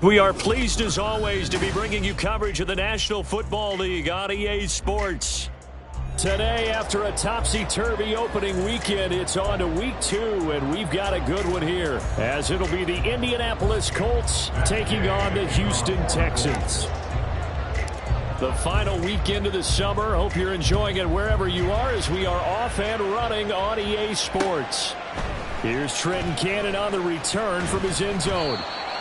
We are pleased as always to be bringing you coverage of the National Football League on EA Sports. Today, after a topsy-turvy opening weekend, it's on to Week 2, and we've got a good one here, as it'll be the Indianapolis Colts taking on the Houston Texans. The final weekend of the summer. Hope you're enjoying it wherever you are as we are off and running on EA Sports. Here's Trenton Cannon on the return from his end zone.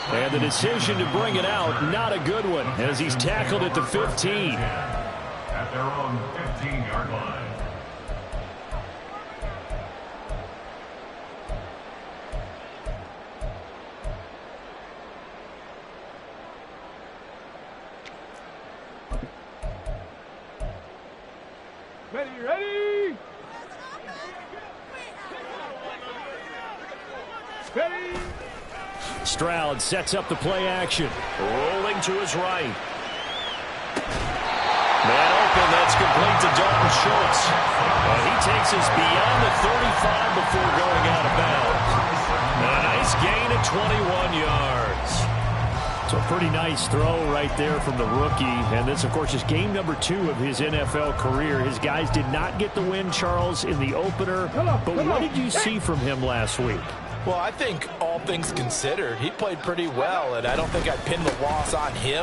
And the decision to bring it out, not a good one, as he's tackled at the 15. At their own 15-yard line. Ready! Ready! Stroud sets up the play action. Rolling to his right. Man open, that's complete to Dalton Schultz. He takes us beyond the 35 before going out of bounds. A nice gain of 21 yards. So a pretty nice throw right there from the rookie. And this, of course, is game number 2 of his NFL career. His guys did not get the win, Charles, in the opener. But what did you see from him last week? Well, I think all things considered, he played pretty well, and I don't think I'd pin the loss on him.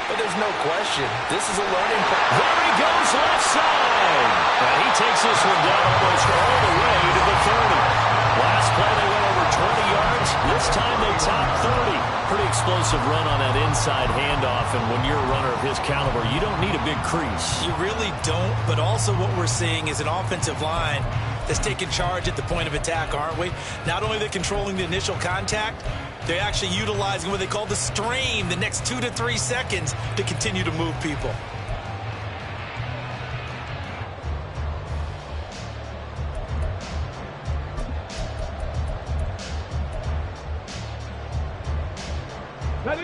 But there's no question, this is a learning process. There he goes, left side. And he takes this one down almost all the way to the 30. Last play, they went over 20 yards. This time, they topped 30. Pretty explosive run on that inside handoff, and when you're a runner of his caliber, you don't need a big crease. You really don't, but also what we're seeing is an offensive line that's taking charge at the point of attack, aren't we? Not only are they controlling the initial contact, they're actually utilizing what they call the strain, the next 2 to 3 seconds, to continue to move people.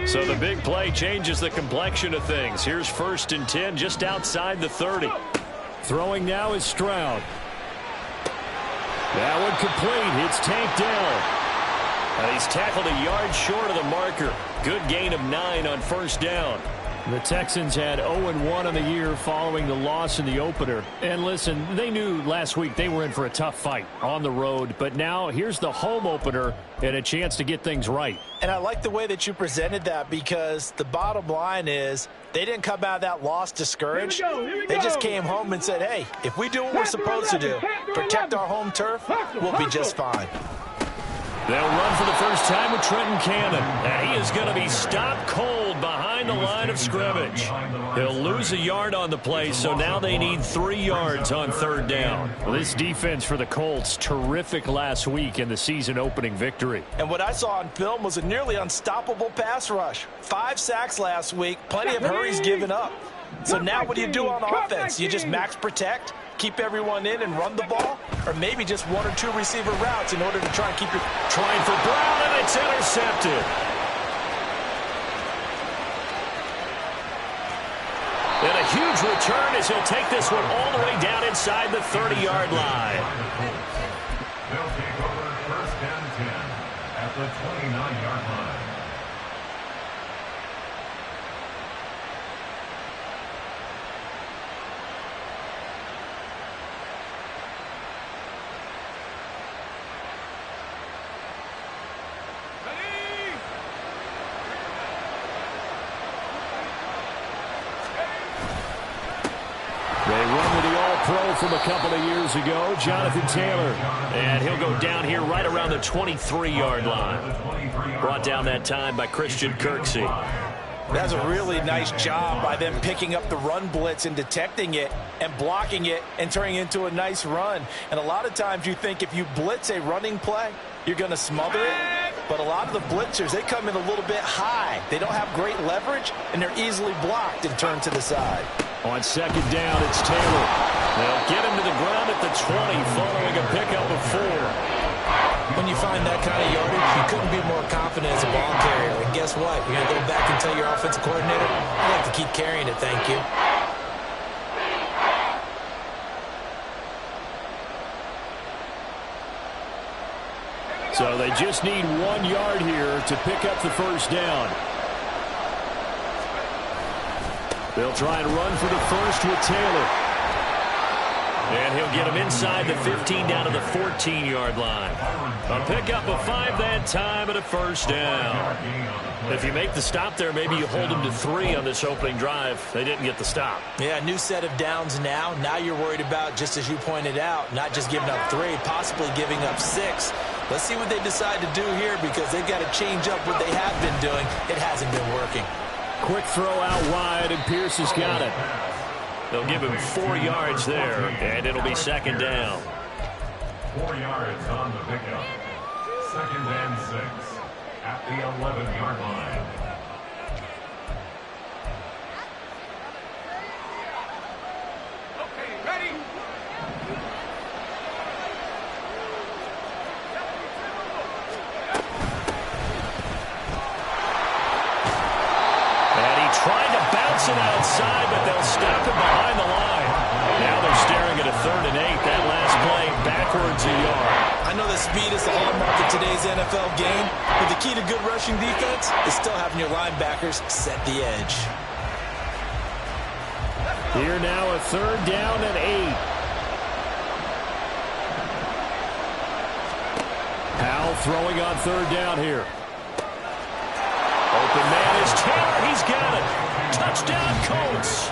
So the big play changes the complexion of things. Here's 1st and 10 just outside the 30. Throwing now is Stroud. That one complete. It's tanked down. And he's tackled a yard short of the marker. Good gain of 9 on 1st down. The Texans had 0-1 on the year following the loss in the opener. And listen, they knew last week they were in for a tough fight on the road. But now here's the home opener and a chance to get things right. And I like the way that you presented that, because the bottom line is they didn't come out of that loss discouraged. They just came home and said, hey, if we do what we're supposed to do, protect our home turf, we'll be just fine. They'll run for the first time with Trenton Cannon. And he is going to be stopped cold behind the line of scrimmage. He'll lose a yard on the play, so now they need 3 yards on 3rd down. Well, this defense for the Colts, terrific last week in the season-opening victory. And what I saw on film was a nearly unstoppable pass rush. 5 sacks last week, plenty of hurries given up. So now what do you do on offense? You just max protect, keep everyone in and run the ball, or maybe just 1 or 2 receiver routes in order to try and keep your... Trying for Brown, and it's intercepted. And a huge return as he'll take this one all the way down inside the 30-yard line. They'll take over 1st and 10 at the 29-yard line. From a couple of years ago, Jonathan Taylor. And he'll go down here right around the 23-yard line. Brought down that time by Christian Kirksey. That's a really nice job by them picking up the run blitz and detecting it and blocking it and turning it into a nice run. And a lot of times you think if you blitz a running play, you're going to smother it. But a lot of the blitzers, they come in a little bit high. They don't have great leverage, and they're easily blocked and turned to the side. On 2nd down, it's Taylor. They'll get him to the ground at the 20 following a pickup of 4. When you find that kind of yardage, you couldn't be more confident as a ball carrier. And guess what? You're going to go back and tell your offensive coordinator, I'd like to keep carrying it, thank you. So they just need 1 yard here to pick up the 1st down. They'll try and run for the first with Taylor. And he'll get him inside the 15 down to the 14-yard line. A pickup of 5 that time and a first down. If you make the stop there, maybe you hold them to 3 on this opening drive. They didn't get the stop. Yeah, new set of downs now. Now you're worried about, just as you pointed out, not just giving up 3, possibly giving up 6. Let's see what they decide to do here because they've got to change up what they have been doing. It hasn't been working. Quick throw out wide, and Pierce has got it. They'll give him 4 yards there, and it'll be second down. 4 yards on the pickup. Second and 6 at the 11-yard line. Okay, ready? And he tried to bounce it outside, but they'll stop him behind the line. Now they're staring at a 3rd and 8. That last play backwards a yard. I know that speed is the hallmark of today's NFL game, but the key to good rushing defense is still having your linebackers set the edge. Here now a 3rd down and 8. Powell throwing on 3rd down here. Open man is Taylor. He's got it. Touchdown, Colts.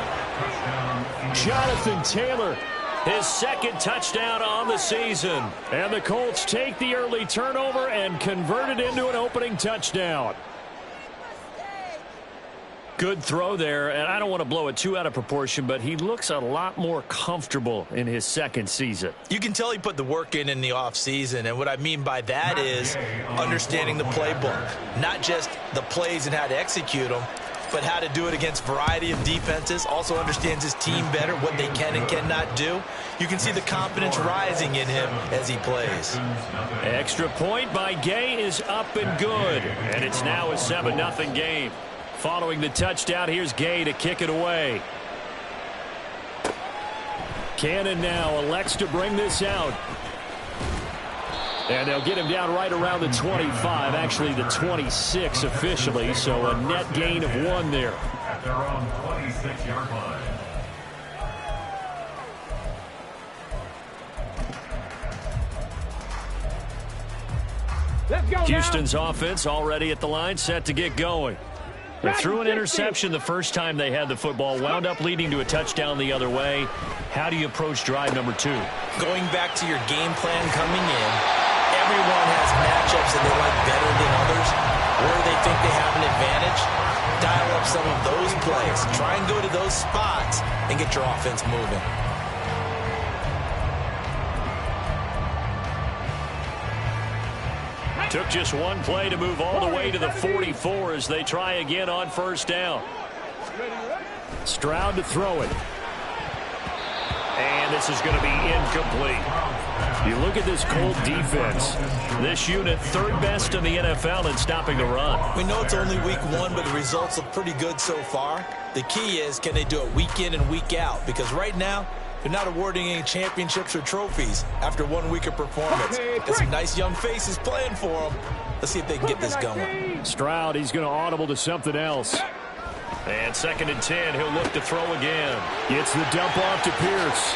Jonathan Taylor, his 2nd touchdown on the season. And the Colts take the early turnover and convert it into an opening touchdown. Good throw there, and I don't want to blow it too out of proportion, but he looks a lot more comfortable in his 2nd season. You can tell he put the work in the offseason, and what I mean by that is understanding the playbook. Not just the plays and how to execute them, but how to do it against a variety of defenses. Also understands his team better, what they can and cannot do. You can see the confidence rising in him as he plays. Extra point by Gay is up and good, and it's now a 7-0 game. Following the touchdown, here's Gay to kick it away. Cannon now elects to bring this out. And they'll get him down right around the 25, actually the 26 officially, so a net gain of 1 there. At their own 26-yard line. Let's go Houston's now. offense already at the line, set to get going. They threw an interception the first time they had the football, wound up leading to a touchdown the other way. How do you approach drive number 2? Going back to your game plan coming in, everyone has matchups that they like better than others, where they think they have an advantage. Dial up some of those plays. Try and go to those spots and get your offense moving. Took just 1 play to move all the way to the 44 as they try again on 1st down. Stroud to throw it. And this is going to be incomplete. You look at this Colt defense. This unit, 3rd best in the NFL in stopping the run. We know it's only week 1, but the results look pretty good so far. The key is, can they do it week in and week out? Because right now, they're not awarding any championships or trophies after 1 week of performance. Got some nice young faces playing for them. Let's see if they can get this going. Stroud, he's going to audible to something else. And 2nd and 10, he'll look to throw again. Gets the dump off to Pierce.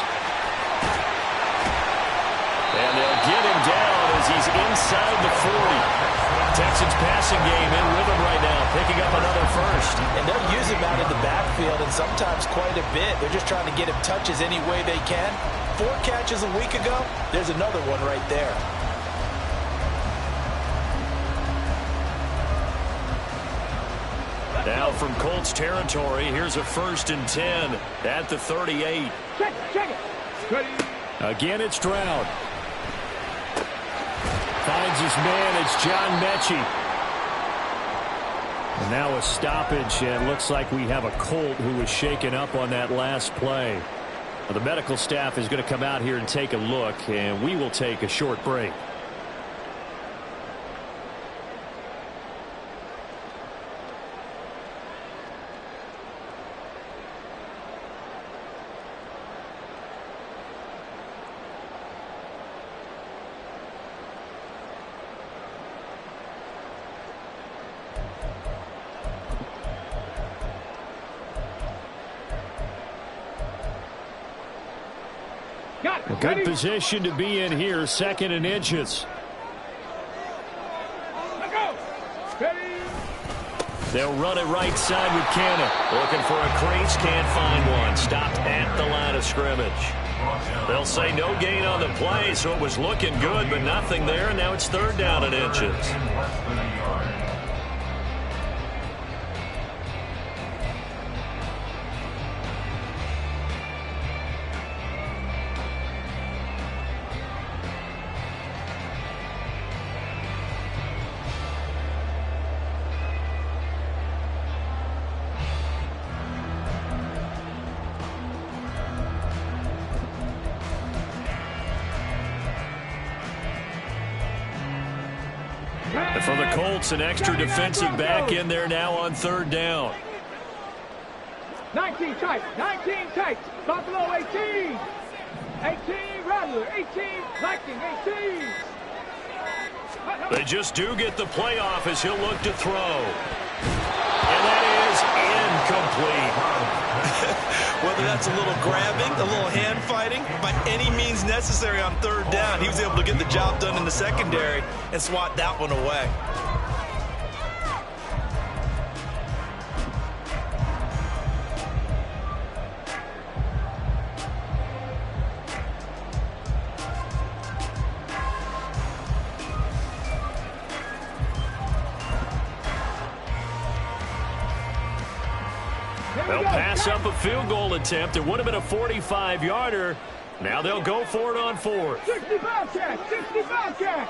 And they'll get him down as he's inside the 40. Texans passing game in rhythm right now, picking up another first. And they'll use him out in the backfield, and sometimes quite a bit. They're just trying to get him touches any way they can. 4 catches a week ago, there's another one right there. Now from Colts territory, here's a 1st and 10 at the 38. Check it. Ready. Again, it's Stroud. Finds his man. It's John Mechie. And now a stoppage, and looks like we have a Colt who was shaken up on that last play. Now, the medical staff is going to come out here and take a look, and we will take a short break. Got A it. good position to be in here, 2nd and inches. Let go. Ready. They'll run it right side with Cannon. Looking for a crease, can't find one. Stopped at the line of scrimmage. They'll say no gain on the play, so it was looking good, but nothing there, and now it's 3rd down and inches. And for the Colts, an extra defensive back in there now on 3rd down. 19 tight. 19 tight. Buffalo 18. 18 Rattler. 18 Viking 18. They just do get the play off as he'll look to throw. And that is incomplete. Whether that's a little grabbing, a little hand fighting, by any means necessary on 3rd down, he was able to get the job done in the secondary and swat that one away. They'll pass up a field goal attempt. It would have been a 45-yarder. Now they'll go for it on 4th. 65 catch. 65 catch.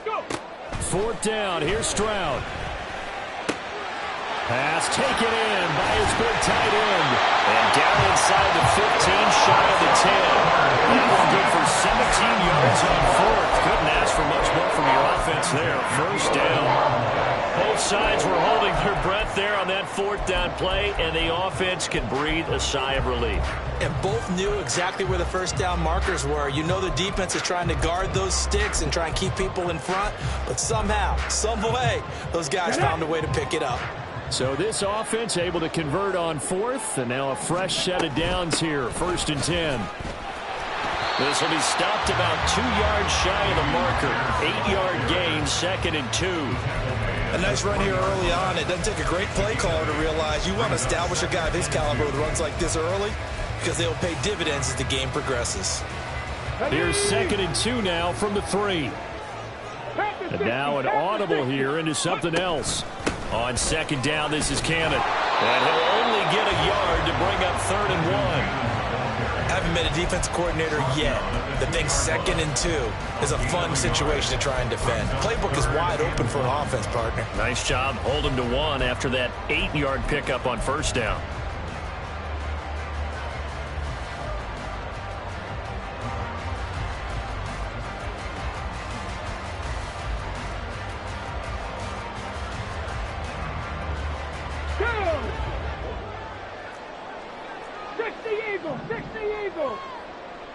Go. 4th down. Here's Stroud. Pass taken in by his big tight end. And down inside the 15, shy of the 10. That one good for 17 yards on 4th. Couldn't ask for much more from your offense there. 1st down. Both sides were holding their breath there on that 4th down play, and the offense can breathe a sigh of relief. And both knew exactly where the 1st down markers were. You know the defense is trying to guard those sticks and try and keep people in front, but somehow, some way, those guys found a way to pick it up. So this offense able to convert on 4th, and now a fresh set of downs here, 1st and 10. This will be stopped about 2 yards shy of the marker. 8-yard gain, 2nd and 2. A nice run here early on. It doesn't take a great play caller to realize you want to establish a guy of his caliber with runs like this early because they will pay dividends as the game progresses. Here's 2nd and 2 now from the 3. And now an audible here into something else. On 2nd down, this is Cannon. And he'll only get a yard to bring up 3rd and 1. Haven't been a defensive coordinator yet that thinks 2nd and 2 is a fun situation to try and defend. Playbook is wide open for an offense, partner. Nice job holding to 1 after that 8-yard pickup on 1st down.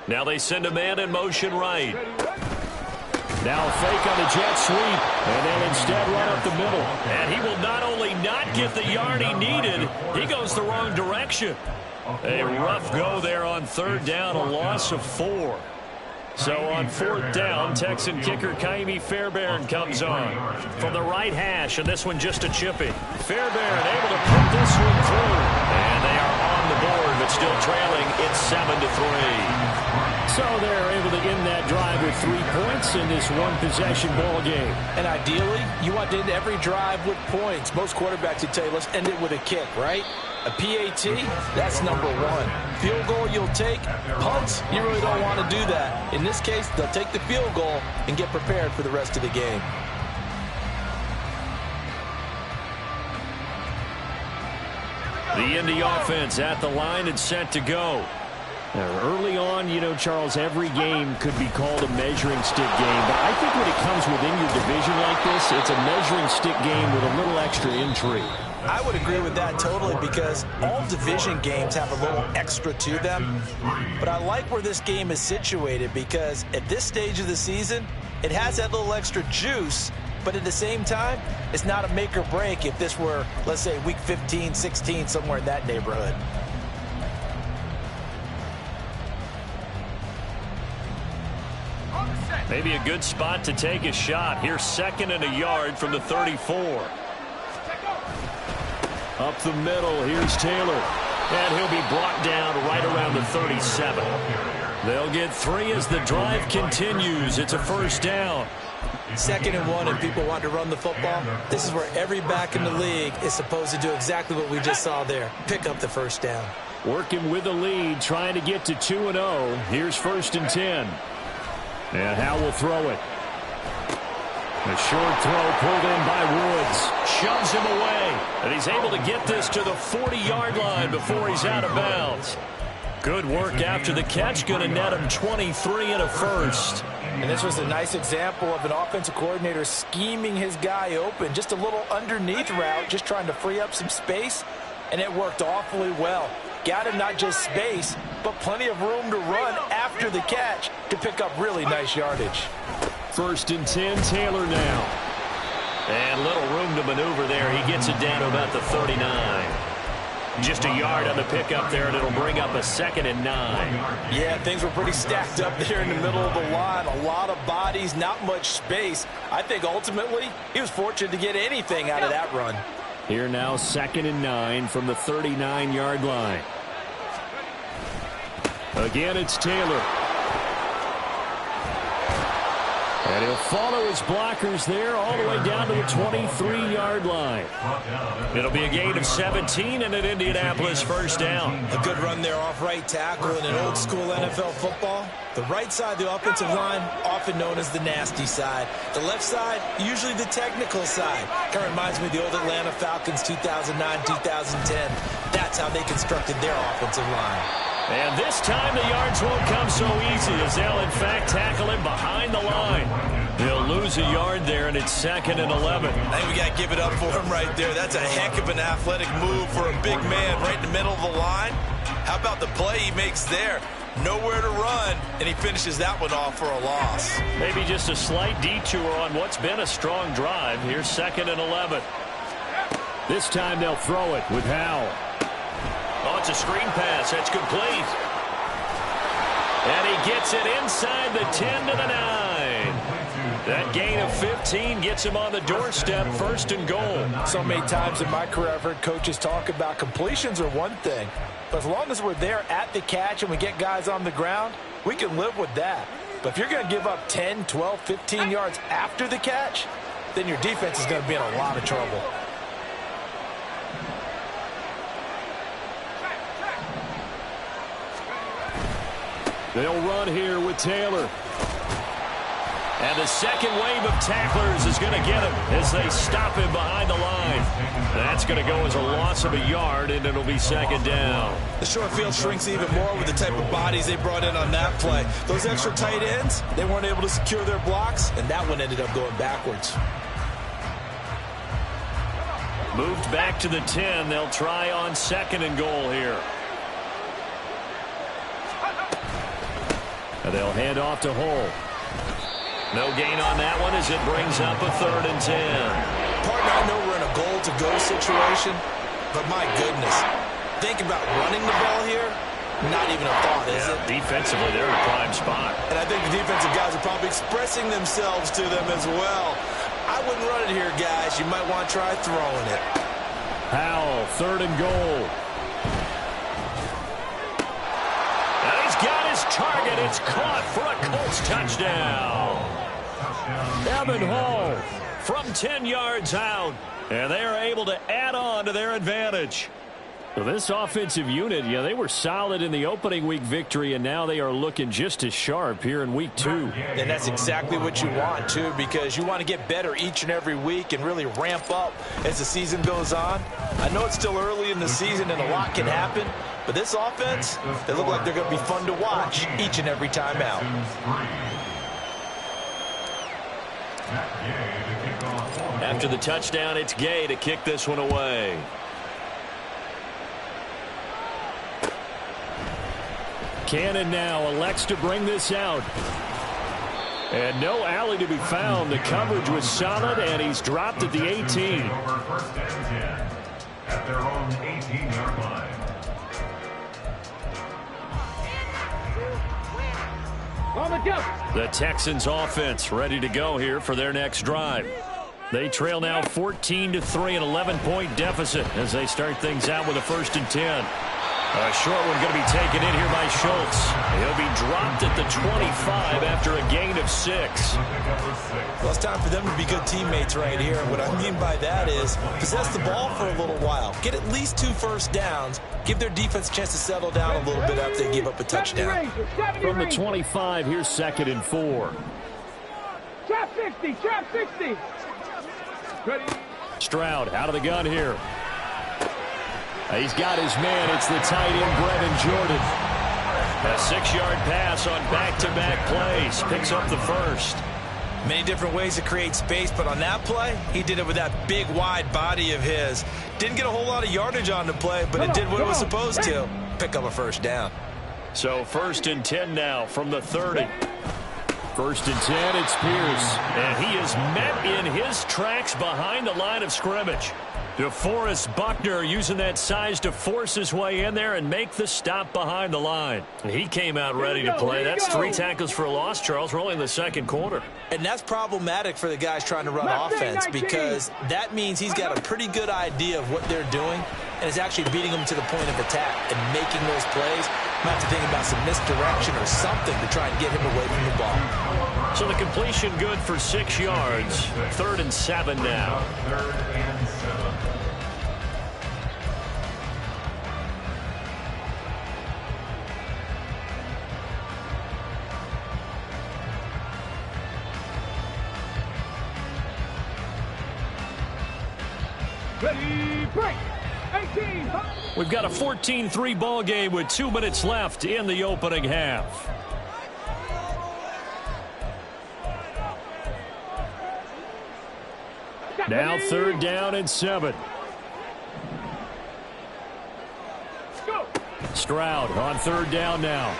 Now they send a man in motion right. Now a fake on the jet sweep, and they'll instead run up the middle. And he will not only not get the yard he needed, he goes the wrong direction. A rough go there on 3rd down, a loss of 4. So on 4th down, Texan kicker Kaimi Fairbairn comes on from the right hash, and this one just a chippy. Fairbairn able to put this one through, and they are on the board, but still trailing. It's 7-3. So they're able to end that drive with 3 points in this one-possession ball game. And ideally, you want to end every drive with points. Most quarterbacks would tell you, let's end it with a kick, right? A PAT, that's number 1. Field goal you'll take. Punts, you really don't want to do that. In this case, they'll take the field goal and get prepared for the rest of the game. The Indy offense at the line and set to go. Now, early on, you know, Charles, every game could be called a measuring stick game. But I think when it comes within your division like this, it's a measuring stick game with a little extra intrigue. I would agree with that totally because all division games have a little extra to them. But I like where this game is situated because at this stage of the season, it has that little extra juice. But at the same time, it's not a make or break if this were, let's say, week 15, 16, somewhere in that neighborhood. Maybe a good spot to take a shot. Here's 2nd and a yard from the 34. Up the middle, here's Taylor. And he'll be brought down right around the 37. They'll get 3 as the drive continues. It's a first down. 2nd and 1, and people want to run the football. This is where every back in the league is supposed to do exactly what we just saw there. Pick up the first down. Working with the lead, trying to get to 2-0. Here's 1st and 10. And Howe will throw it. A short throw pulled in by Woods. Shoves him away. And he's able to get this to the 40-yard line before he's out of bounds. Good work after the catch. Going to net him 23 and a first. And this was a nice example of an offensive coordinator scheming his guy open. Just a little underneath route, just trying to free up some space. And it worked awfully well. Got him not just space, but plenty of room to run after the catch to pick up really nice yardage. 1st and 10, Taylor now. And little room to maneuver there. He gets it down to about the 39. Just a yard on the pickup there, and it'll bring up a 2nd and 9. Yeah, things were pretty stacked up there in the middle of the line. A lot of bodies, not much space. I think ultimately he was fortunate to get anything out of that run. Here now, 2nd and 9 from the 39-yard line. Again, it's Taylor. And he'll follow his blockers there all the way down to the 23-yard line. It'll be a gain of 17 and an Indianapolis first down. A good run there off right tackle in an old-school NFL football. The right side of the offensive line, often known as the nasty side. The left side, usually the technical side. Kind of reminds me of the old Atlanta Falcons 2009-2010. That's how they constructed their offensive line. And this time the yards won't come so easy as they'll, in fact, tackle him behind the line. He'll lose a yard there, and it's 2nd and 11. I think we got to give it up for him right there. That's a heck of an athletic move for a big man right in the middle of the line. How about the play he makes there? Nowhere to run, and he finishes that one off for a loss. Maybe just a slight detour on what's been a strong drive. Here's 2nd and 11. This time they'll throw it with Howe. Oh, it's a screen pass. That's complete. And he gets it inside the 10 to the 9. That gain of 15 gets him on the doorstep, 1st and goal. So many times in my career I've heard coaches talk about completions are one thing. But as long as we're there at the catch and we get guys on the ground, we can live with that. But if you're going to give up 10, 12, 15 yards after the catch, then your defense is going to be in a lot of trouble. They'll run here with Taylor. And the second wave of tacklers is going to get him as they stop him behind the line. That's going to go as a loss of a yard, and it'll be 2nd down. The short field shrinks even more with the type of bodies they brought in on that play. Those extra tight ends, they weren't able to secure their blocks, and that one ended up going backwards. Moved back to the 10. They'll try on 2nd and goal here. And they'll hand off to Hull. No gain on that one as it brings up a 3rd and 10. Partner, I know we're in a goal-to-go situation, but my goodness, think about running the ball here. Not even a thought, is it? Defensively, they're in a prime spot. And I think the defensive guys are probably expressing themselves to them as well. I wouldn't run it here, guys. You might want to try throwing it. Howell, 3rd and goal. And he's got his target. It's caught for a Colts touchdown. Evan Hall from 10 yards out. And they are able to add on to their advantage. So this offensive unit, they were solid in the opening week victory, and now they are looking just as sharp here in week 2. And that's exactly what you want, too, because you want to get better each and every week and really ramp up as the season goes on. I know it's still early in the season and a lot can happen, but this offense, they look like they're going to be fun to watch each and every time out. After the touchdown, it's Gay to kick this one away. Cannon now elects to bring this out. And no alley to be found. The coverage was solid, and he's dropped at the 18. Over 1st and 10 at their own 18-yard line. On the jump. The Texans offense ready to go here for their next drive. They trail now 14-3, an 11-point deficit as they start things out with a 1st and 10. A short one going to be taken in here by Schultz. He'll be dropped at the 25 after a gain of 6. Well, it's time for them to be good teammates right here. What I mean by that is possess the ball for a little while. Get at least 2 first downs. Give their defense a chance to settle down a little bit after they give up a touchdown. From the 25, here's 2nd and 4. Trap 60, trap 60. Ready. Stroud out of the gun here. He's got his man. It's the tight end, Brevin Jordan. A 6-yard pass on back-to-back plays. Picks up the 1st. Many different ways to create space, but on that play, he did it with that big, wide body of his. Didn't get a whole lot of yardage on the play, but it did what it was supposed to. Pick up a 1st down. So 1st and 10 now from the 30. 1st and 10, it's Pierce. And he is met in his tracks behind the line of scrimmage. DeForest Buckner using that size to force his way in there and make the stop behind the line. He came out ready to play. That's 3 tackles for a loss, Charles. We're only in the 2nd quarter. And that's problematic for the guys trying to run offense because that means he's got a pretty good idea of what they're doing and is actually beating them to the point of attack and making those plays. Might have to think about some misdirection or something to try and get him away from the ball. So the completion good for 6 yards. 3rd and 7 now. 3rd and 7. Ready, break. 18. We've got a 14-3 ball game with 2 minutes left in the opening half. Now 3rd down and 7. Go. Stroud on 3rd down now.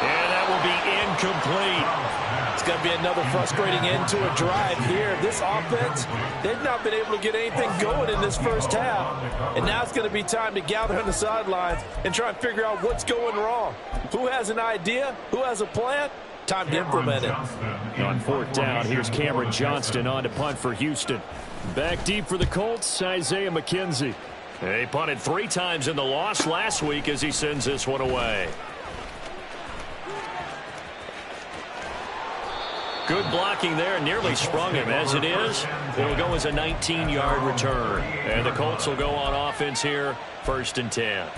And that will be incomplete. It's going to be another frustrating end to a drive here. This offense, they've not been able to get anything going in this 1st half. And now it's going to be time to gather on the sidelines and try and figure out what's going wrong. Who has an idea? Who has a plan? Time to implement it. On 4th down, here's Cameron Johnston on to punt for Houston. Back deep for the Colts, Isaiah McKenzie. He punted 3 times in the loss last week as he sends this one away. Good blocking there, nearly sprung him. As it is, it'll go as a 19-yard return. And the Colts will go on offense here, 1st and 10.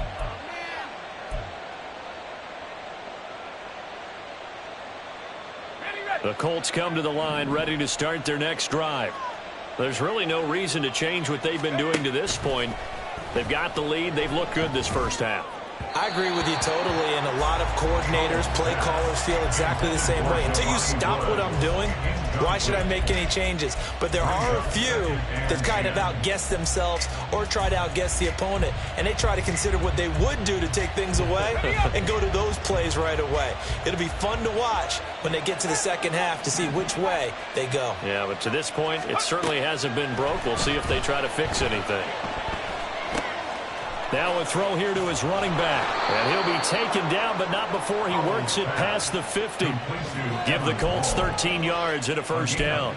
The Colts come to the line ready to start their next drive. There's really no reason to change what they've been doing to this point. They've got the lead. They've looked good this 1st half. I agree with you totally, and a lot of coordinators, play callers feel exactly the same way. Until you stop what I'm doing, why should I make any changes? But there are a few that kind of outguess themselves or try to outguess the opponent, and they try to consider what they would do to take things away and go to those plays right away. It'll be fun to watch when they get to the 2nd half to see which way they go. Yeah, but to this point, it certainly hasn't been broke. We'll see if they try to fix anything. Now a throw here to his running back. And he'll be taken down, but not before he works it past the 50. Give the Colts 13 yards and a 1st down.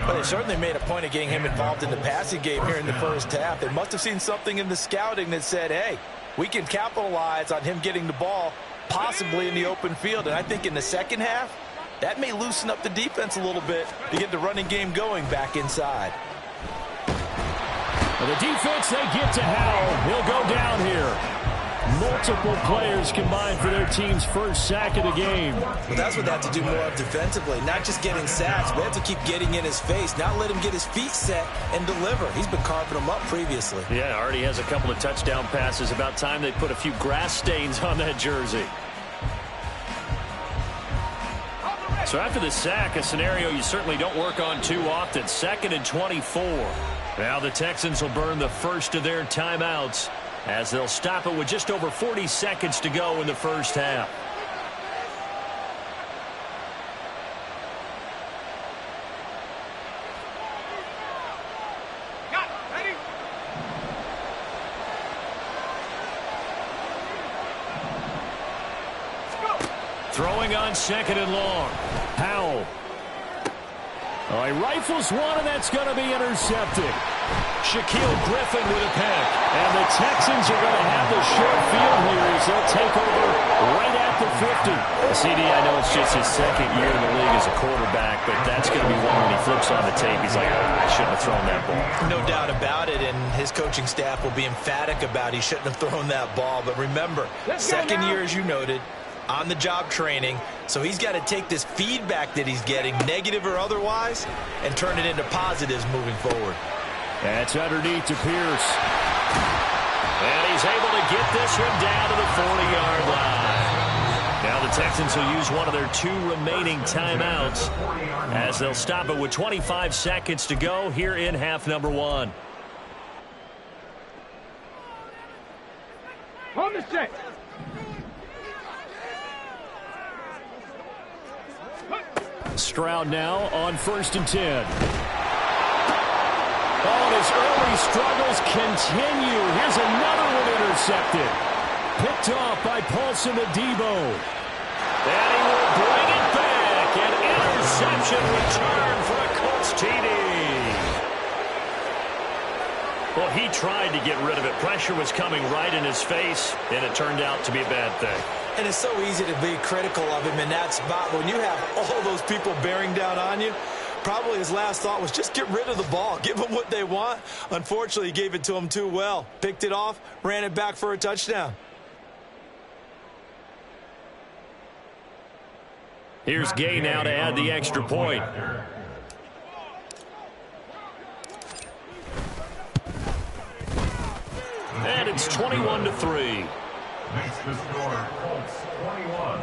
But they certainly made a point of getting him involved in the passing game here in the 1st half. They must have seen something in the scouting that said, hey, we can capitalize on him getting the ball, possibly in the open field. And I think in the 2nd half, that may loosen up the defense a little bit to get the running game going back inside. The defense, they get to Howell. He'll go down here. Multiple players combined for their team's 1st sack of the game. Well, that's what they have to do more of defensively. Not just getting sacks, but they have to keep getting in his face, not let him get his feet set and deliver. He's been carving them up previously. Yeah, already has a couple of touchdown passes. About time they put a few grass stains on that jersey. So after the sack, a scenario you certainly don't work on too often. 2nd and 24. Now the Texans will burn the 1st of their timeouts as they'll stop it with just over 40 seconds to go in the 1st half. Ready? Throwing on second and long. Powell. Oh, he rifles one, and that's going to be intercepted. Shaquille Griffin with a pick. And the Texans are going to have the short field here as they'll take over right at the 50. CD, I know it's just his second year in the league as a quarterback, but that's going to be one when he flips on the tape. He's like, I shouldn't have thrown that ball. No doubt about it, and his coaching staff will be emphatic about he shouldn't have thrown that ball. But remember, second year, as you noted, on-the-job training, so he's got to take this feedback that he's getting, negative or otherwise, and turn it into positives moving forward. That's underneath to Pierce. And he's able to get this one down to the 40-yard line. Now the Texans will use one of their 2 remaining timeouts as they'll stop it with 25 seconds to go here in half number 1. On the set. Stroud now on 1st and 10. Oh, and his early struggles continue. Here's another one intercepted. Picked off by Paulson Adebo. And he will bring it back. An interception return for a Colts TD. Well, he tried to get rid of it. Pressure was coming right in his face, and it turned out to be a bad thing. And it's so easy to be critical of him in that spot. When you have all those people bearing down on you, probably his last thought was just get rid of the ball. Give them what they want. Unfortunately, he gave it to them too well. Picked it off, ran it back for a touchdown. Here's Gay now to add the extra point. And it's 21-3. Makes the score Colts 21,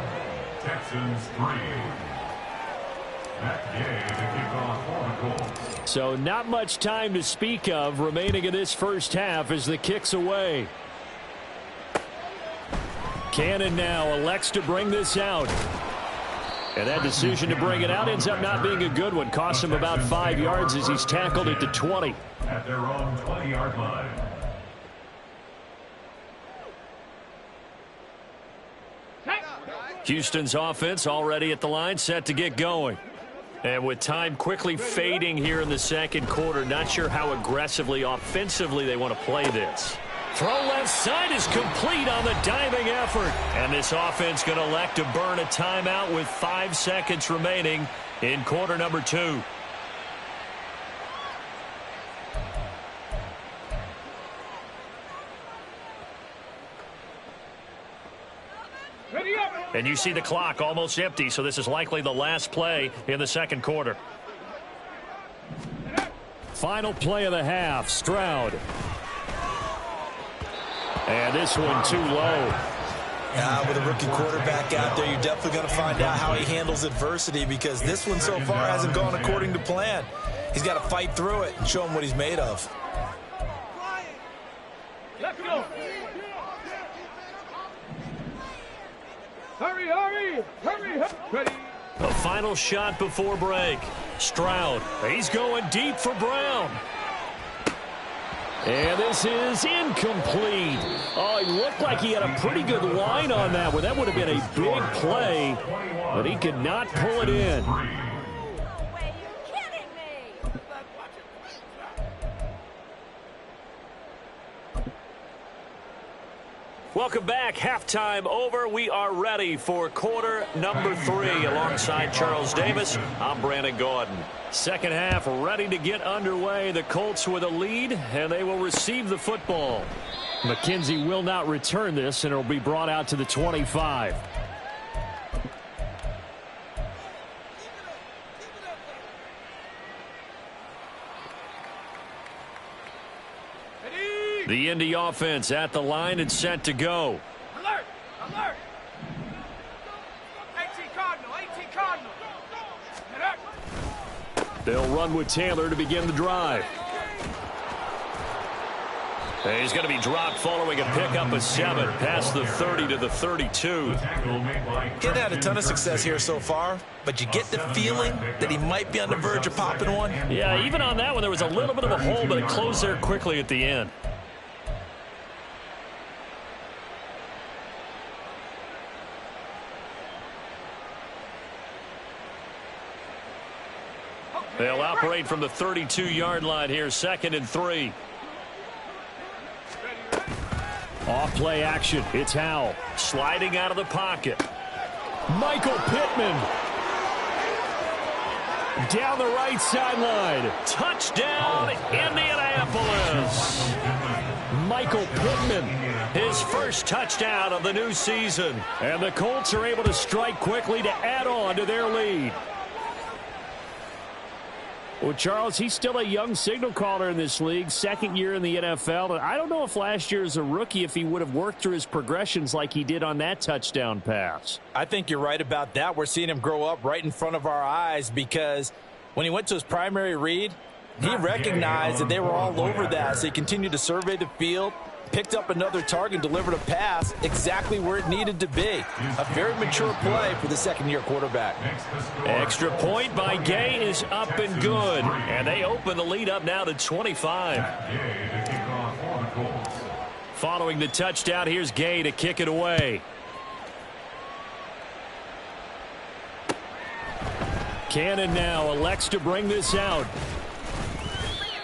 Texans 3. Matt Gay to kick off for the Colts. So not much time to speak of remaining in this first half as the kick's away. Cannon now elects to bring this out. And that decision to bring it out ends up not being a good one. Costs him about 5 yards as he's tackled at the 20. At their own 20-yard line. Houston's offense already at the line, set to get going. And with time quickly fading here in the second quarter, not sure how aggressively, offensively they want to play this. Throw left side is complete on the diving effort. And this offense going to elect to burn a timeout with 5 seconds remaining in quarter number 2. And you see the clock almost empty, so this is likely the last play in the second quarter. Final play of the half, Stroud. And this one too low. With a rookie quarterback out there, you're definitely going to find out how he handles adversity, because this one so far hasn't gone according to plan. He's got to fight through it and show him what he's made of. Let's go. Hurry, hurry, hurry, hurry. Ready. A final shot before break. Stroud, he's going deep for Brown. And this is incomplete. Oh, he looked like he had a pretty good line on that one. That would have been a big play, but he could not pull it in. Welcome back. Halftime over. We are ready for quarter number 3. Alongside Charles Davis, I'm Brandon Gordon. Second half ready to get underway. The Colts with a lead, and they will receive the football. McKenzie will not return this, and it will be brought out to the 25. The Indy offense at the line and set to go. Alert! Alert! 18 Cardinal, 18 Cardinal. They'll run with Taylor to begin the drive. And he's going to be dropped following a pickup of 7 past the 30 to the 32. He hasn't had a ton of success here so far, but you get the feeling that he might be on the verge of popping one. Yeah, even on that one, there was a little bit of a hole, but it closed there quickly at the end. They'll operate from the 32-yard line here, 2nd and 3. Off play action. It's Howell sliding out of the pocket. Michael Pittman down the right sideline. Touchdown, Indianapolis. Michael Pittman, his first touchdown of the new season. And the Colts are able to strike quickly to add on to their lead. Well, Charles, he's still a young signal caller in this league, 2nd year in the NFL. And I don't know if last year as a rookie, if he would have worked through his progressions like he did on that touchdown pass. I think you're right about that. We're seeing him grow up right in front of our eyes because when he went to his primary read, he recognized that they were all over that. So he continued to survey the field, picked up another target, delivered a pass exactly where it needed to be. A very mature play for the 2nd-year quarterback. Extra point by Gay is up and good. And they open the lead up now to 25. Following the touchdown, here's Gay to kick it away. Cannon now elects to bring this out.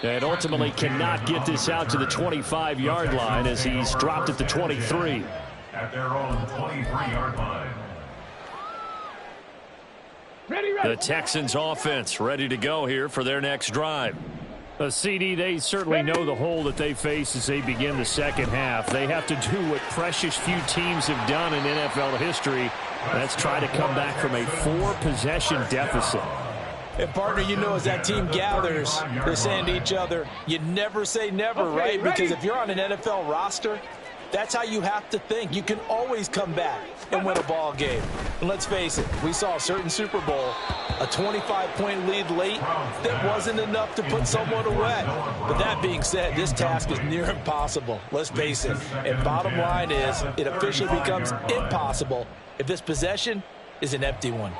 And ultimately cannot get this out to the 25-yard line as he's dropped at the 23. At their own 23-yard line. The Texans offense ready to go here for their next drive. A CD, they certainly know the hole that they face as they begin the second half. They have to do what precious few teams have done in NFL history. That's try to come back from a 4-possession deficit. And, partner, you know, as that team gathers, they're saying to each other, you never say never, right? Because if you're on an NFL roster, that's how you have to think. You can always come back and win a ball game. And let's face it, we saw a certain Super Bowl, a 25-point lead late that wasn't enough to put someone away. But that being said, this task is near impossible. Let's face it. And bottom line is, it officially becomes impossible if this possession is an empty one.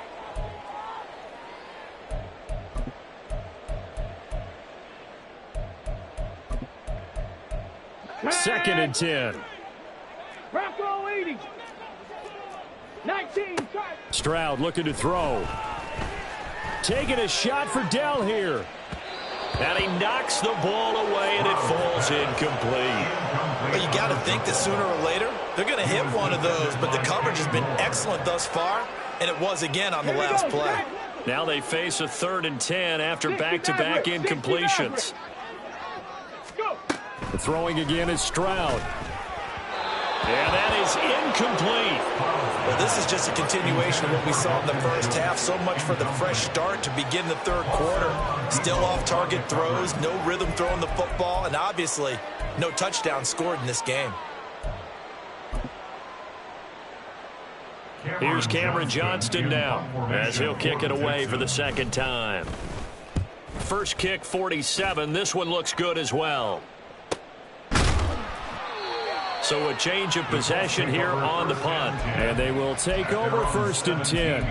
Second and 10. Bronco 80. 19. Stroud looking to throw. Taking a shot for Dell here. And he knocks the ball away, and it falls incomplete. Well, you got to think that sooner or later, they're going to hit one of those, but the coverage has been excellent thus far, and it was again on the last play. Now they face a 3rd and 10 after back-to-back incompletions. The throwing again is Stroud. And that is incomplete. Well, this is just a continuation of what we saw in the first half. So much for the fresh start to begin the 3rd quarter. Still off-target throws, no rhythm throwing the football, and obviously no touchdown scored in this game. Here's Cameron Johnston now as he'll kick it away for the 2nd time. First kick, 47. This one looks good as well. So a change of possession here on the punt. And they will take over 1st and 10.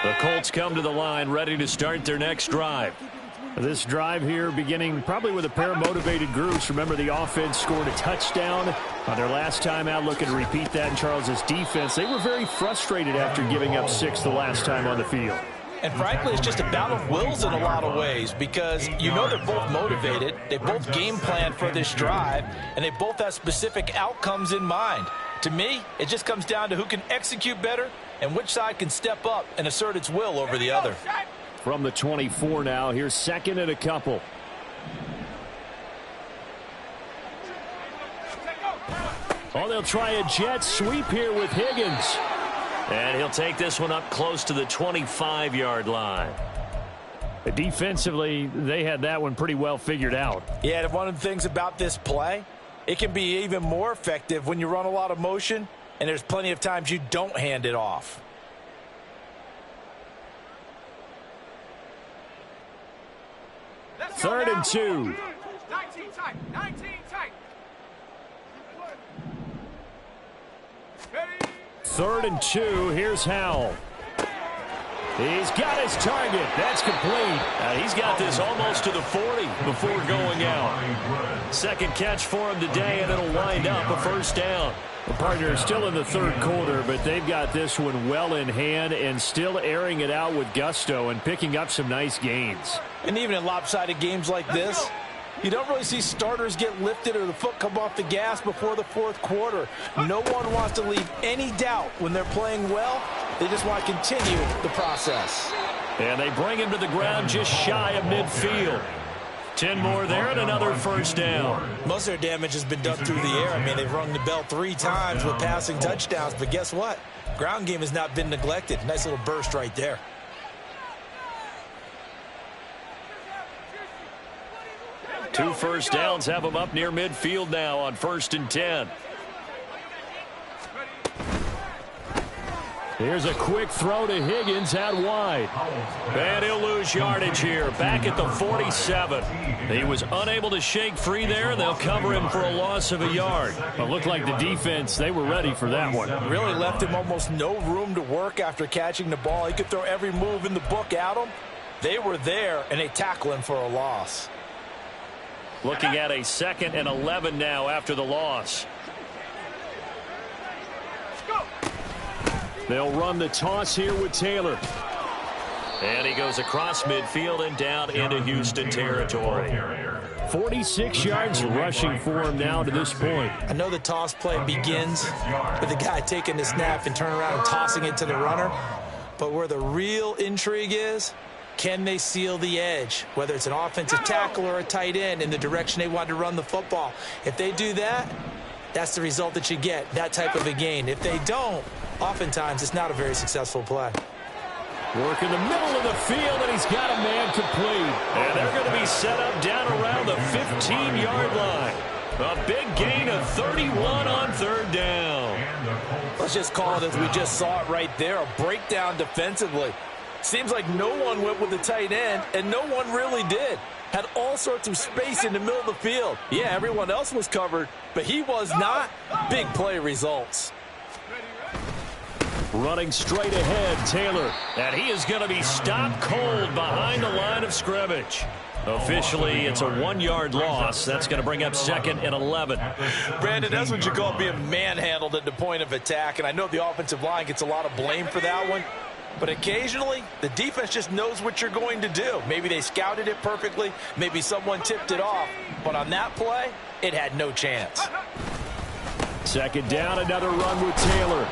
The Colts come to the line ready to start their next drive. This drive here beginning probably with a pair of motivated groups. Remember, the offense scored a touchdown on their last time out. Looking to repeat that in Charles's defense. They were very frustrated after giving up 6 the last time on the field. And frankly, it's just a battle of wills in a lot of ways because you know they're both motivated. They both game plan for this drive, and they both have specific outcomes in mind. To me, it just comes down to who can execute better and which side can step up and assert its will over the other. From the 24 now, here's 2nd and a couple. Oh, they'll try a jet sweep here with Higgins. And he'll take this one up close to the 25-yard line. Defensively, they had that one pretty well figured out. Yeah, and one of the things about this play, it can be even more effective when you run a lot of motion, and there's plenty of times you don't hand it off. Third and 2. 19 tight. 19 tight. 3rd and 2. Here's Howell. He's got his target. That's complete. He's got this almost to the 40 before going out. Second catch for him today, and it'll wind up a first down. The partner is still in the third quarter, but they've got this one well in hand and still airing it out with gusto and picking up some nice gains. And even in lopsided games like this, you don't really see starters get lifted or the foot come off the gas before the fourth quarter. No one wants to leave any doubt when they're playing well. They just want to continue the process. And they bring him to the ground just shy of midfield. 10 more there and another first down. Most of their damage has been done through the air. I mean, they've rung the bell 3 times with passing touchdowns, but guess what? Ground game has not been neglected. Nice little burst right there. Two first downs have them up near midfield now on 1st and 10. Here's a quick throw to Higgins out wide. And he'll lose yardage here. Back at the 47. He was unable to shake free there, and they'll cover him for a loss of a yard. It looked like the defense, they were ready for that one. Really left him almost no room to work after catching the ball. He could throw every move in the book at him. They were there, and they tackle him for a loss. Looking at a 2nd and 11 now after the loss. They'll run the toss here with Taylor. And he goes across midfield and down into Houston territory. 46 yards rushing for him now to this point. I know the toss play begins with the guy taking the snap and turning around and tossing it to the runner. But where the real intrigue is, can they seal the edge? Whether it's an offensive tackle or a tight end in the direction they want to run the football. If they do that, that's the result that you get, that type of a gain. If they don't, oftentimes it's not a very successful play. Work in the middle of the field, and he's got a man complete. And they're going to be set up down around the 15-yard line. A big gain of 31 on 3rd down. Let's just call it as we just saw it right there, a breakdown defensively. Seems like no one went with the tight end, and no one really did. Had all sorts of space in the middle of the field. Yeah, everyone else was covered, but he was not. Big play results. Running straight ahead, Taylor. And he is going to be stopped cold behind the line of scrimmage. Officially, it's a 1-yard loss. That's going to bring up 2nd and 11. Brandon, that's what you call being manhandled at the point of attack. And I know the offensive line gets a lot of blame for that one. But occasionally, the defense just knows what you're going to do. Maybe they scouted it perfectly. Maybe someone tipped it off. But on that play, it had no chance. 2nd down, another run with Taylor.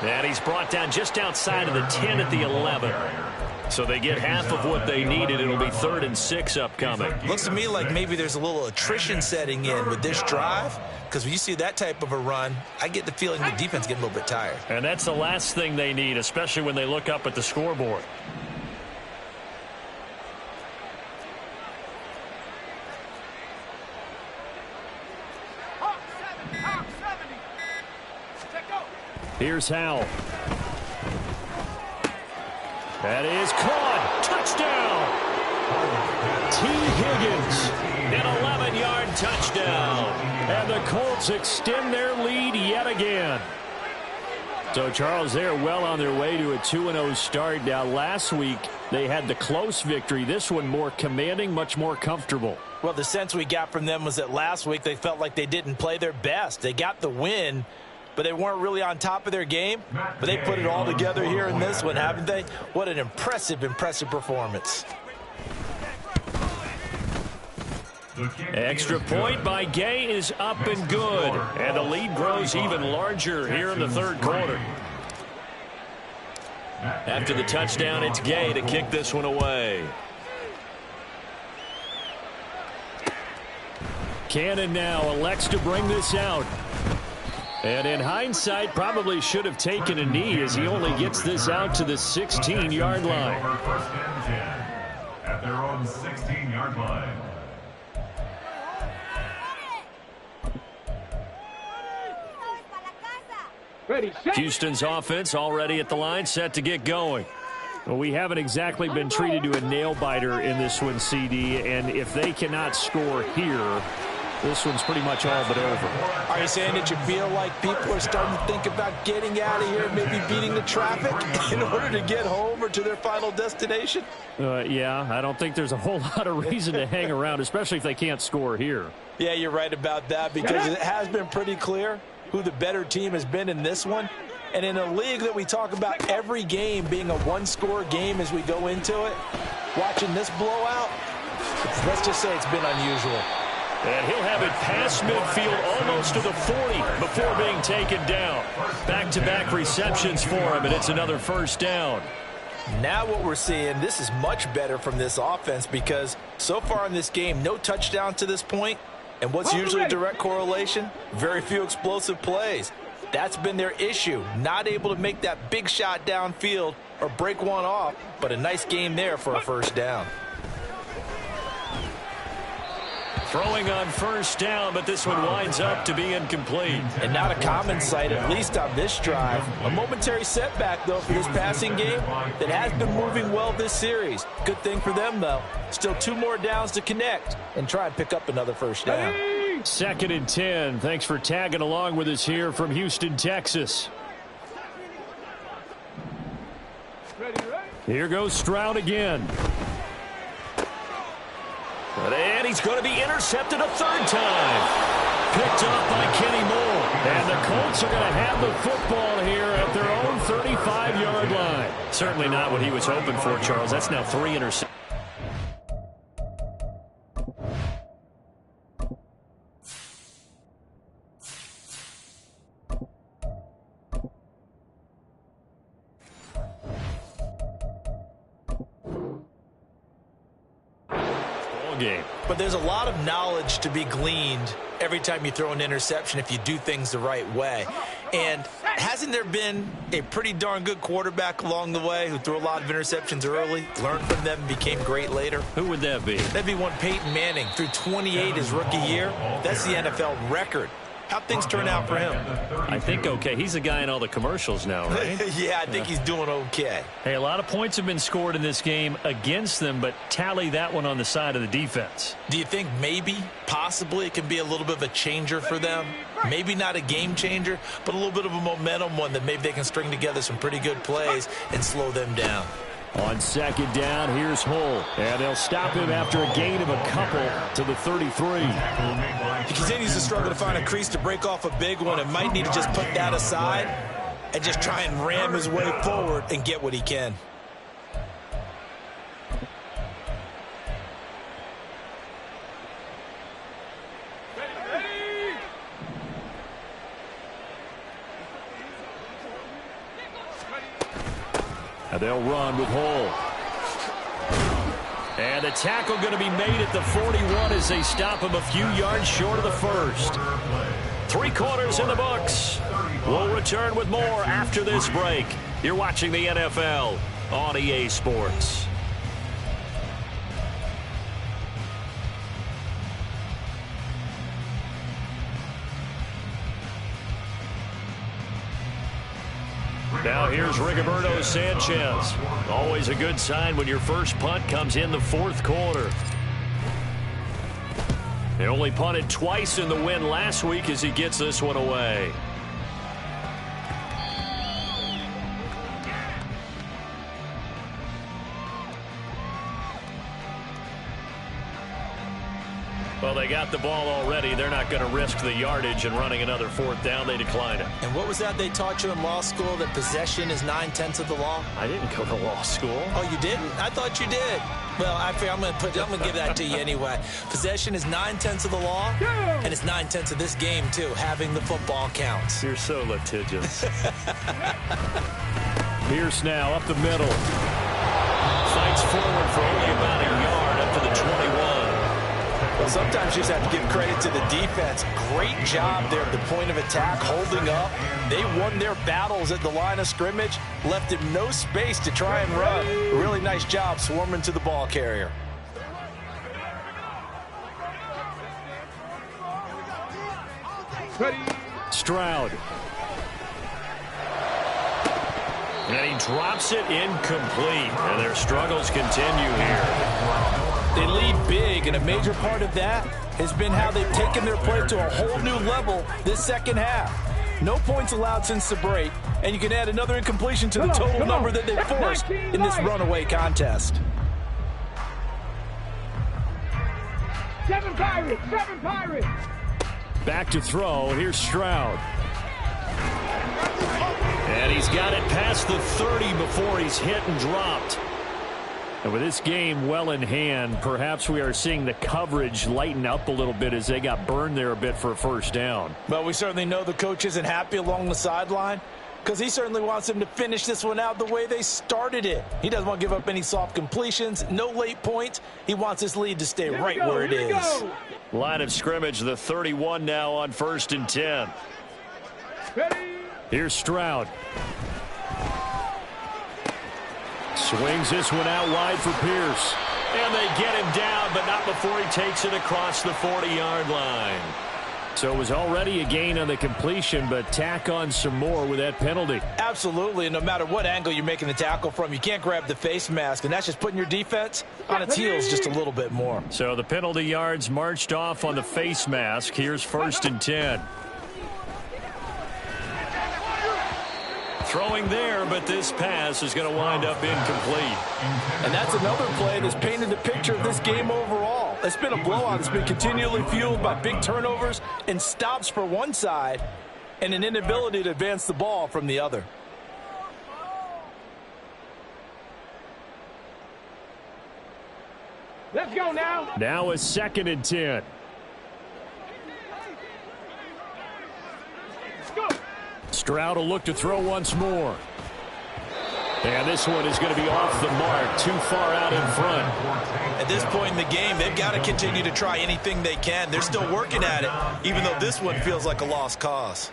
And he's brought down just outside of the 10 at the 11. So they get half of what they needed. It'll be 3rd and 6 upcoming. Looks to me like maybe there's a little attrition setting in with this drive. Because when you see that type of a run, I get the feeling the defense getting a little bit tired. And that's the last thing they need, especially when they look up at the scoreboard. Here's Howell. That is caught. Touchdown. T. Higgins. An 11-yard touchdown. And the Colts extend their lead yet again. So, Charles, they're well on their way to a 2-0 start. Now, last week, they had the close victory. This one more commanding, much more comfortable. Well, the sense we got from them was that last week they felt like they didn't play their best. They got the win, but they weren't really on top of their game. But they put it all together here in this one, haven't they? What an impressive performance. Extra point by Gay is up and good. And the lead grows even larger here in the 3rd quarter. After the touchdown, it's Gay to kick this one away. Cannon now elects to bring this out. And in hindsight, probably should have taken a knee as he only gets this out to the 16-yard line. At their own 16-yard line. Ready, set. Houston's offense already at the line, set to get going. Well, we haven't exactly been treated to a nail-biter in this one, CD, and if they cannot score here, This one's pretty much all but over. Are you saying that you feel like people are starting to think about getting out of here, maybe beating the traffic in order to get home or to their final destination? Yeah, I don't think there's a whole lot of reason to hang around, especially if they can't score here. Yeah, you're right about that, because it has been pretty clear who the better team has been in this one. And in a league that we talk about every game being a one-score game as we go into it, watching this blowout, let's just say it's been unusual. And he'll have it past midfield almost to the 40 before being taken down. Back-to-back receptions for him, and it's another first down. Now what we're seeing, this is much better from this offense, because so far in this game, no touchdown to this point. And what's usually a direct correlation? Very few explosive plays. That's been their issue, not able to make that big shot downfield or break one off, but a nice game there for a first down. Throwing on first down, but this one winds up to be incomplete. And not a common sight, at least on this drive. A momentary setback, though, for this passing game that has been moving well this series. Good thing for them, though. Still 2 more downs to connect and try and pick up another first down. 2nd and 10. Thanks for tagging along with us here from Houston, Texas. Here goes Stroud again. And he's going to be intercepted a 3rd time. Picked up by Kenny Moore. And the Colts are going to have the football here at their own 35-yard line. Certainly not what he was hoping for, Charles. That's now 3 interceptions. Game. But there's a lot of knowledge to be gleaned every time you throw an interception if you do things the right way. And hasn't there been a pretty darn good quarterback along the way who threw a lot of interceptions early, learned from them, and became great later? Who would that be? That'd be one Peyton Manning. Threw 28 his rookie year. That's the NFL record. How'd things turn out for him? I think okay. He's a guy in all the commercials now, right? Yeah, I think he's doing okay. Hey, a lot of points have been scored in this game against them, but tally that one on the side of the defense. Do you think maybe, possibly, it can be a little bit of a changer for them? Maybe not a game changer, but a little bit of a momentum one that maybe they can string together some pretty good plays and slow them down. On 2nd down, here's Hull. And they'll stop him after a gain of a couple to the 33. He continues to struggle to find a crease to break off a big one and might need to just put that aside and just try and ram his way forward and get what he can. And they'll run with Hull. And a tackle going to be made at the 41 as they stop him a few yards short of the first. 3 quarters in the books. We'll return with more after this break. You're watching the NFL on EA Sports. Now here's Rigoberto Sanchez. Always a good sign when your first punt comes in the 4th quarter. He only punted twice in the win last week as he gets this one away. Well, they got the ball already. They're not going to risk the yardage and running another 4th down. They decline it. And what was that they taught you in law school, that possession is 9/10 of the law? I didn't go to law school. Oh, you didn't? I thought you did. Well, I'm going to give that to you anyway. Possession is 9/10 of the law, and it's 9/10 of this game, too. Having the football counts. You're so litigious. Pierce now up the middle. Fights forward for only about a yard up to the 21. Well, sometimes you just have to give credit to the defense. Great job there at the point of attack, holding up. They won their battles at the line of scrimmage, left him no space to try and run. Really nice job swarming to the ball carrier. Stroud. And he drops it incomplete. And their struggles continue here. They lead big, and a major part of that has been how they've taken their play to a whole new level this second half. No points allowed since the break, and you can add another incompletion to the total number that they forced in this runaway contest. 7 Pirates, 7 Pirates. Back to throw. Here's Stroud. And he's got it past the 30 before he's hit and dropped. And with this game well in hand, perhaps we are seeing the coverage lighten up a little bit as they got burned there a bit for a first down. Well, we certainly know the coach isn't happy along the sideline because he certainly wants them to finish this one out the way they started it. He doesn't want to give up any soft completions, no late points. He wants this lead to stay right where it is. Line of scrimmage, the 31 now on 1st and 10. Ready. Here's Stroud. Swings this one out wide for Pierce. And they get him down, but not before he takes it across the 40-yard line. So it was already a gain on the completion, but tack on some more with that penalty. Absolutely, and no matter what angle you're making the tackle from, you can't grab the face mask, and that's just putting your defense on its heels just a little bit more. So the penalty yards marched off on the face mask. Here's 1st and 10. Throwing there, but this pass is going to wind up incomplete. And that's another play that's painted the picture of this game overall. It's been a blowout. It's been continually fueled by big turnovers and stops for one side and an inability to advance the ball from the other. Let's go now. Now a 2nd and 10. Go. Stroud will look to throw once more. And this one is going to be off the mark, too far out in front. At this point in the game, they've got to continue to try anything they can. They're still working at it, even though this one feels like a lost cause.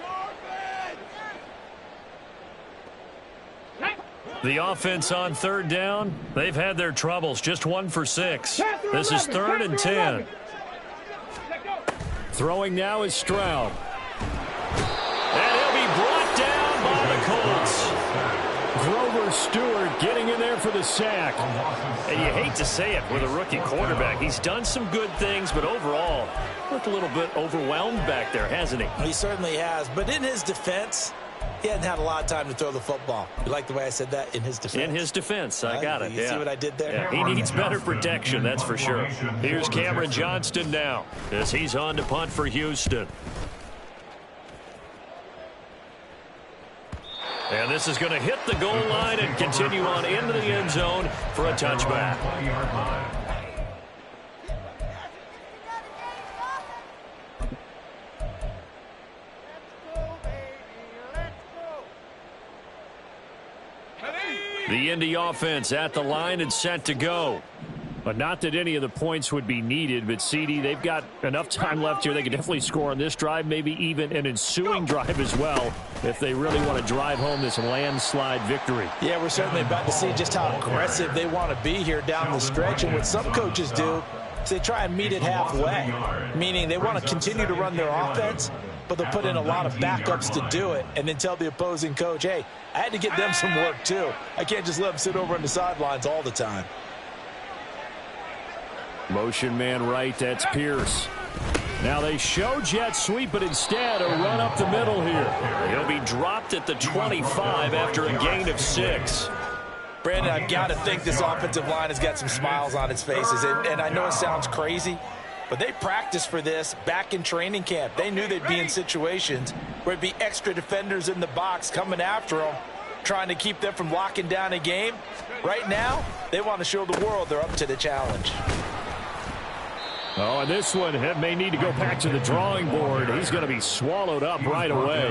The offense on 3rd down, they've had their troubles, just 1 for 6. This is 3rd and 10. Throwing now is Stroud. And he'll be brought down by the Colts. Grover Stewart getting in there for the sack. And you hate to say it with a rookie quarterback. He's done some good things, but overall, looked a little bit overwhelmed back there, hasn't he? He certainly has, but in his defense, he hadn't had a lot of time to throw the football. You like the way I said that? In his defense? In his defense, I got it. You see what I did there? Yeah, he needs better protection, that's for sure. Here's Cameron Johnston now as he's on to punt for Houston. And this is going to hit the goal line and continue on into the end zone for a touchback. The Indy offense at the line and set to go. But not that any of the points would be needed, but CD, they've got enough time left here. They can definitely score on this drive, maybe even an ensuing drive as well, if they really want to drive home this landslide victory. Yeah, we're certainly about to see just how aggressive they want to be here down the stretch. And what some coaches do is they try and meet it halfway, meaning they want to continue to run their offense, but they'll put in a lot of backups to do it and then tell the opposing coach, hey, I had to get them some work too. I can't just let them sit over on the sidelines all the time. Motion man right, that's Pierce. Now they show jet sweep, but instead a run up the middle here. He'll be dropped at the 25 after a gain of 6. Brandon, I've got to think this offensive line has got some smiles on its faces. And I know it sounds crazy, but they practiced for this back in training camp. They knew they'd be in situations where it'd be extra defenders in the box coming after them, trying to keep them from locking down a game. Right now, they want to show the world they're up to the challenge. Oh, and this one may need to go back to the drawing board. He's going to be swallowed up right away.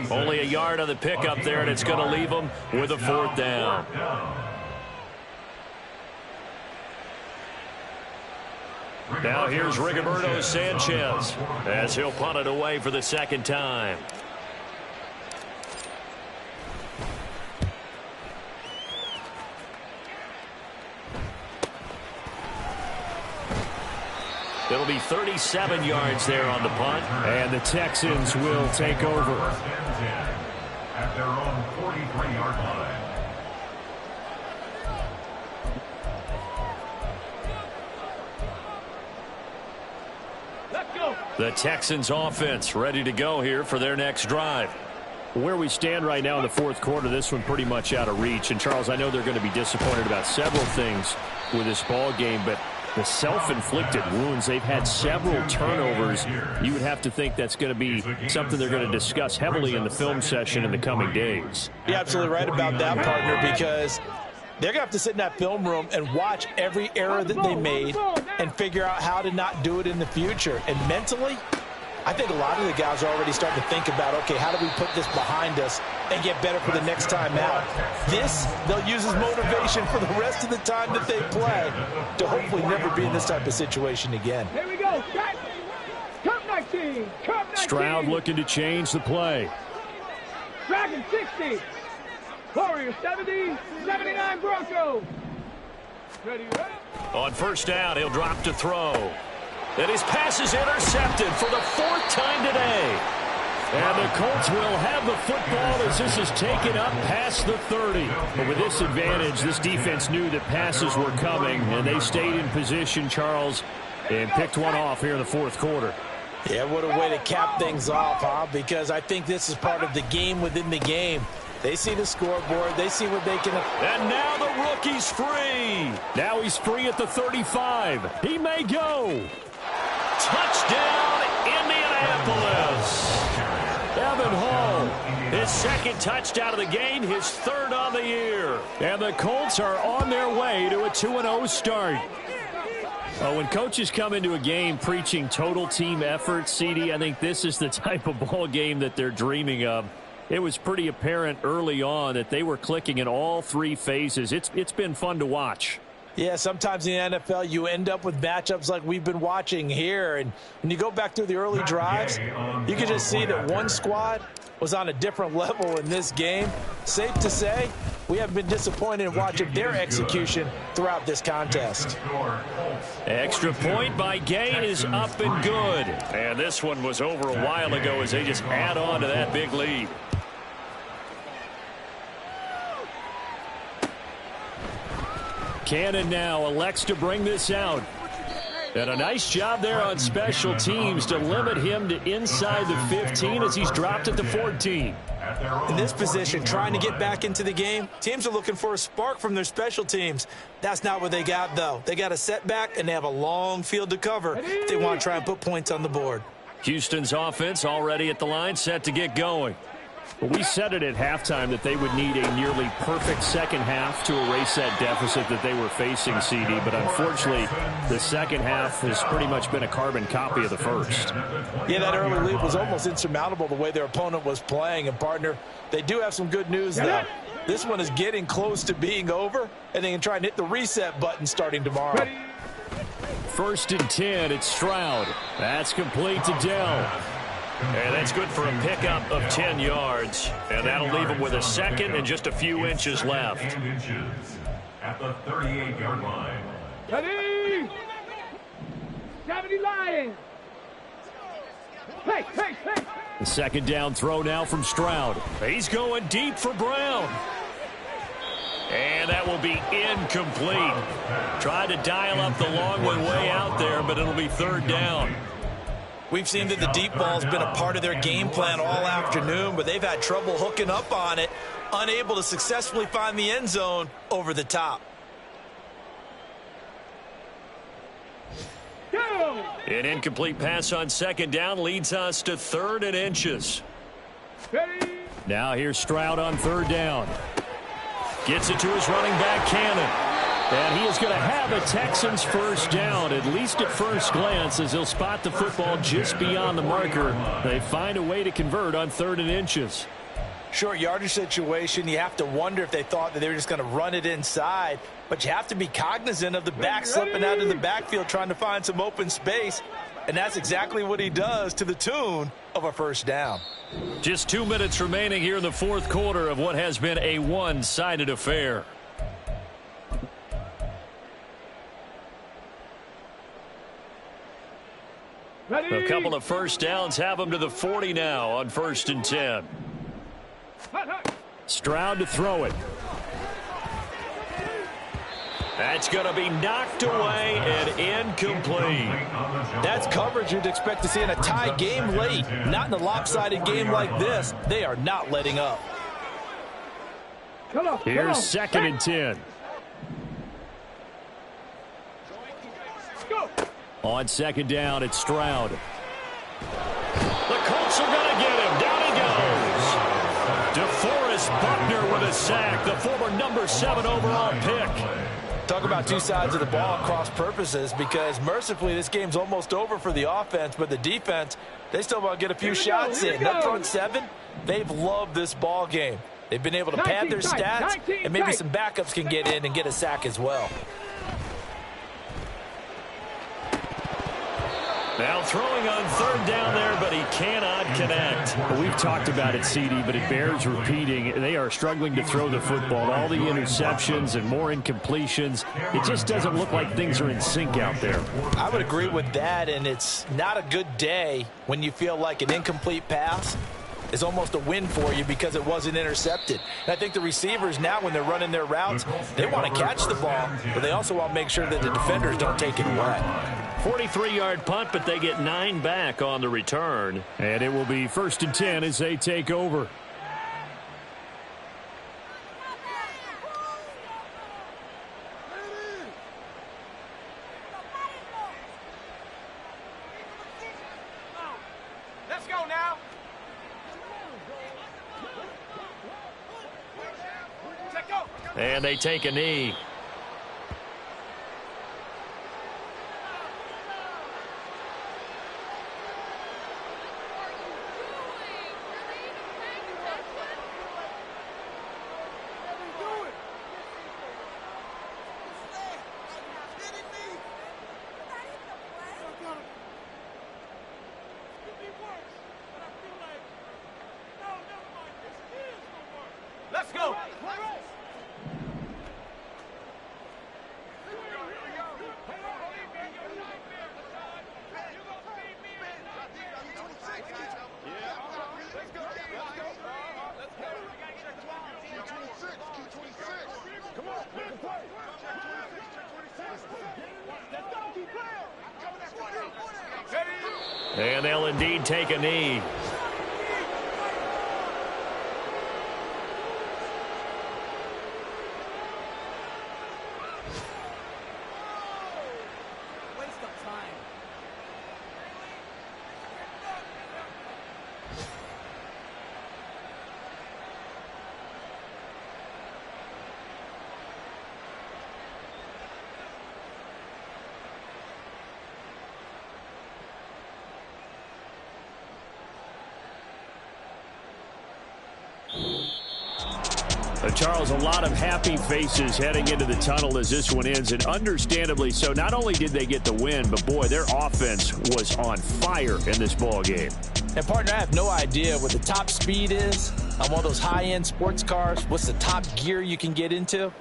Only a yard on the pickup there, and it's going to leave him with a 4th down. Now here's Rigoberto Sanchez as he'll punt it away for the 2nd time. It'll be 37 yards there on the punt, and the Texans will take over. At their own 43-yard line. The Texans offense ready to go here for their next drive. Where we stand right now in the fourth quarter, this one pretty much out of reach. And, Charles, I know they're going to be disappointed about several things with this ball game, but the self-inflicted wounds, they've had several turnovers. You would have to think that's going to be something they're going to discuss heavily in the film session in the coming days. You're absolutely right about that, partner, because they're going to have to sit in that film room and watch every error that they made and figure out how to not do it in the future. And mentally, I think a lot of the guys are already starting to think about, okay, how do we put this behind us and get better for the next time out? This, they'll use as motivation for the rest of the time that they play to hopefully never be in this type of situation again. Here we go. Cup 19. Cup 19. Stroud looking to change the play. Dragon 60. Warriors 70. 79 Broncos. Ready, On first down, he'll drop to throw. And his pass is intercepted for the fourth time today. And the Colts will have the football as this is taken up past the 30. But with this advantage, this defense knew that passes were coming, and they stayed in position, Charles, and picked one off here in the fourth quarter. Yeah, what a way to cap things off, huh? Because I think this is part of the game within the game. They see the scoreboard. They see what they can. And now the rookie's free. Now he's free at the 35. He may go. Touchdown, Indianapolis. Evan Hall, his second touchdown of the game, his third on the year. And the Colts are on their way to a 2-0 start. When coaches come into a game preaching total team effort, CD, I think this is the type of ball game that they're dreaming of. It was pretty apparent early on that they were clicking in all three phases. It's been fun to watch. Yeah, sometimes in the NFL you end up with matchups like we've been watching here. And when you go back through the early drives, you can just see that one squad was on a different level in this game. Safe to say, we haven't been disappointed in watching their execution throughout this contest. Extra point by Gay is up and good. And this one was over a while ago as they just add on to that big lead. Cannon now elects to bring this out. And a nice job there on special teams to limit him to inside the 15 as he's dropped at the 14. In this position, trying to get back into the game, teams are looking for a spark from their special teams. That's not what they got, though. They got a setback, and they have a long field to cover if they want to try and put points on the board. Houston's offense already at the line, set to get going. Well, we said it at halftime that they would need a nearly perfect second half to erase that deficit that they were facing, CD. But unfortunately, the second half has pretty much been a carbon copy of the first. Yeah, that early lead was almost insurmountable the way their opponent was playing. And, partner, they do have some good news, though. This one is getting close to being over, and they can try and hit the reset button starting tomorrow. First and 10, it's Stroud. That's complete to Dell. And that's good for a pickup of 10 yards. And that'll leave him with a second and just a few inches left. At the 38-yard line. Ready? 70 Lions. Hey. The second down throw now from Stroud. He's going deep for Brown. And that will be incomplete. Tried to dial up the long one way out there, but it'll be third down. We've seen that the deep ball's been a part of their game plan all afternoon, but they've had trouble hooking up on it, unable to successfully find the end zone over the top. An incomplete pass on second down leads us to 3rd and inches. Now here's Stroud on third down. Gets it to his running back, Cannon. And he is going to have a Texans first down, at least at first glance, as he'll spot the football just beyond the marker. They find a way to convert on 3rd and inches. Short yardage situation, you have to wonder if they thought that they were just going to run it inside. But you have to be cognizant of the back slipping out of the backfield trying to find some open space. And that's exactly what he does to the tune of a first down. Just 2 minutes remaining here in the fourth quarter of what has been a one-sided affair. A couple of first downs have them to the 40 now on 1st and 10. Stroud to throw it. That's going to be knocked away and incomplete. That's coverage you'd expect to see in a tie game late. Not in a lopsided game like this. They are not letting up. Here's 2nd and 10. On 2nd down, it's Stroud. The Colts are going to get him. Down he goes. DeForest Buckner with a sack, the former number 7 overall pick. Talk about two sides of the ball at cross purposes, because mercifully this game's almost over for the offense, but the defense, they still want to get a few shots in. That front 7, they've loved this ball game. They've been able to pad their stats, and maybe some backups can get in and get a sack as well. Now throwing on 3rd down there, but he cannot connect. Well, we've talked about it, CD, but it bears repeating. They are struggling to throw the football. All the interceptions and more incompletions. It just doesn't look like things are in sync out there. I would agree with that, and it's not a good day when you feel like an incomplete pass is almost a win for you because it wasn't intercepted. And I think the receivers now, when they're running their routes, they want to catch the ball, but they also want to make sure that the defenders don't take it away. 43-yard punt, but they get 9 back on the return. And it will be 1st and 10 as they take over. Let's go now. And they take a knee. Let's go. And they'll indeed take a knee. Charles, a lot of happy faces heading into the tunnel as this one ends, and understandably so. Not only did they get the win, but boy, their offense was on fire in this ball game. And partner, I have no idea what the top speed is on one of those high-end sports cars. What's the top gear you can get into?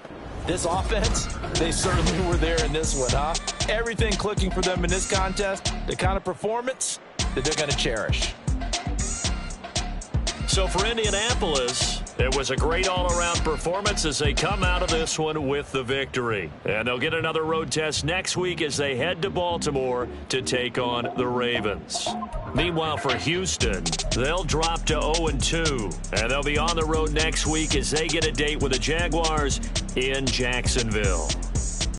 This offense, they certainly were there in this one, huh? Everything clicking for them in this contest, the kind of performance that they're going to cherish. So for Indianapolis, it was a great all-around performance as they come out of this one with the victory. And they'll get another road test next week as they head to Baltimore to take on the Ravens. Meanwhile, for Houston, they'll drop to 0-2. And they'll be on the road next week as they get a date with the Jaguars in Jacksonville.